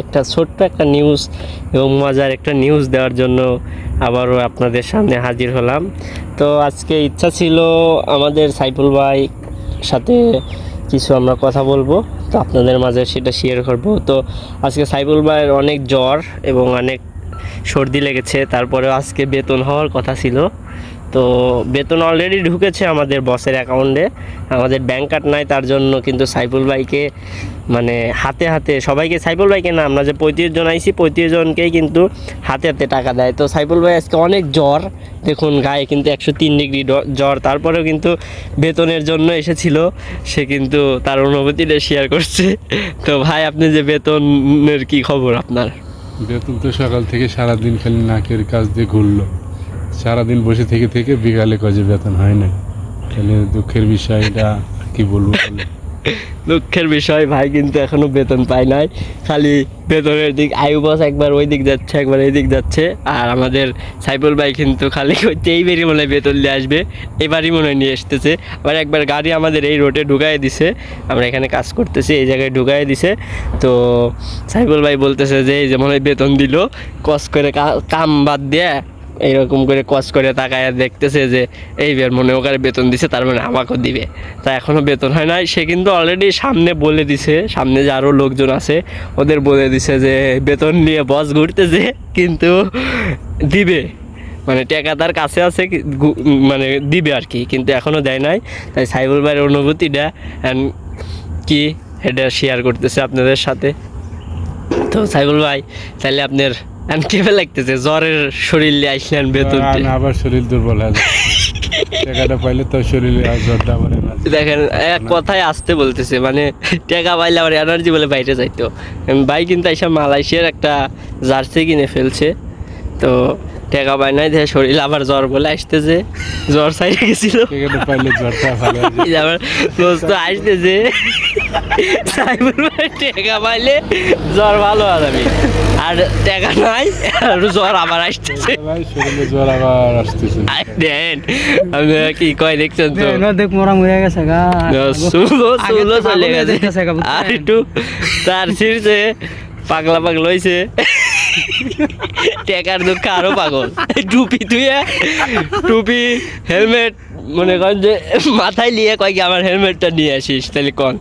একটা ছোট্ট একটা নিউজ এবং মজার একটা নিউজ দেওয়ার জন্য আবারও আপনাদের সামনে হাজির হলাম। তো আজকে ইচ্ছা ছিল আমাদের সাইফুল ভাই সাথে কিছু আমরা কথা বলবো, তো আপনাদের মাঝে সেটা শেয়ার করব। তো আজকে সাইফুল ভাইয়ের অনেক জ্বর এবং অনেক সর্দি লেগেছে, তারপরেও আজকে বেতন হওয়ার কথা ছিল। তো বেতন অলরেডি ঢুকেছে আমাদের বসের অ্যাকাউন্টে, আমাদের ব্যাংক কার্ড নাই, তার জন্য কিন্তু সাইফুল ভাইকে মানে হাতে হাতে সবাইকে, সাইফুল ভাইকে না, আমরা যে 35 জন আইছি 35 জনকেই কিন্তু হাতে হাতে টাকা দেয়। তো সাইফুল ভাই আজকে অনেক জ্বর, দেখুন গায়ে কিন্তু 103 ডিগ্রি জ্বর, তারপরেও কিন্তু বেতনের জন্য এসেছিল। সে কিন্তু তার অনুভূতিটা শেয়ার করছে। তো ভাই, আপনি যে বেতনের কি খবর আপনার? বেতন তো সকাল থেকে সারাদিন খালি নাকের কাজ দিয়ে ঘুরলো, সারাদিন বসে থেকে থেকে বিকালে কাজে বেতন হয় না। তাহলে দুঃখের বিষয়, এটা কি বলবো বলে। দুঃখের বিষয় ভাই, কিন্তু এখনো বেতন পাই নাই। খালি বেতনের দিক আয়ু বস একবার ওই দিক যাচ্ছে, একবার এই দিক যাচ্ছে, আর আমাদের সাইফুল ভাই কিন্তু খালি এইবারই মনে হয় বেতন নিয়ে আসবে, এবারই মনে হয় নিয়ে আসতেছে। আবার একবার গাড়ি আমাদের এই রোডে ঢুকাই দিছে, আমরা এখানে কাজ করতেছি, এই জায়গায় ঢুকাই দিছে। তো সাইফুল ভাই বলতেছে যে এই যে মনে হয় বেতন দিল, কস করে কাম বাদ দিয়ে এইরকম করে কস করে তাকায় দেখতেছে যে এই বের মনে ওখানে বেতন দিছে, তার মানে আমাকেও দিবে। তা এখনও বেতন হয় নাই। সে কিন্তু অলরেডি সামনে বলে দিছে, সামনে যে আরও লোকজন আছে ওদের বলে দিছে যে বেতন নিয়ে বস ঘুরতেছে, কিন্তু দিবে, মানে টাকা তার কাছে আছে, মানে দিবে আর কি, কিন্তু এখনও দেয় নাই। তাই সাইফুল ভাইয়ের অনুভূতিটা কি এটা শেয়ার করতেছে আপনাদের সাথে। তো সাইফুল ভাই, তাহলে আপনার কেমন লাগতেছে? জ্বরের শরীর নিয়ে আসলেন, বেতন আবার শরীর দুর্বল হয়ে যাচ্ছে। টাকাটা পাইলে তো শরীরে আর জ্বরটা আবার দেখেন এক কথায় আসতে বলতেছে, মানে টাকা পাইলে আবার এনার্জি বলে বাইরে যাইতো। ভাই কিন্তু এইসব মালয়েশিয়ার একটা জার্সি কিনে ফেলছে, তো টাকা পায় নাই, দেখে শরীর আবার জ্বর বলে আসতেছে, জ্বর সাইডে গেছিল, টাকাটা পাইলে জ্বরটা ভালো আবার দোস্ত আসতেছে সাইফুল ভাই টাকা পাইলে জ্বর ভালো হবে, আর টাকা নাই আর জ্বর আবার আসতেছে। ভাই, শরীরে জ্বর আবার আসতেছে। দেন আমি কি কয় দেখছেন তো, দেখ মোরা মরে গেছে গা, সুলো চলে গেছে, আর একটু তার শীর্ষে পাগলা পাগলা হয়েছে, টেকার দুঃখ আরো পাগল। টুপি তুইয়া টুপি হেলমেট মনে করেন যে মাথায় নিয়ে কয় কি আমার হেলমেটটা নিয়ে আসিস, তাহলে কন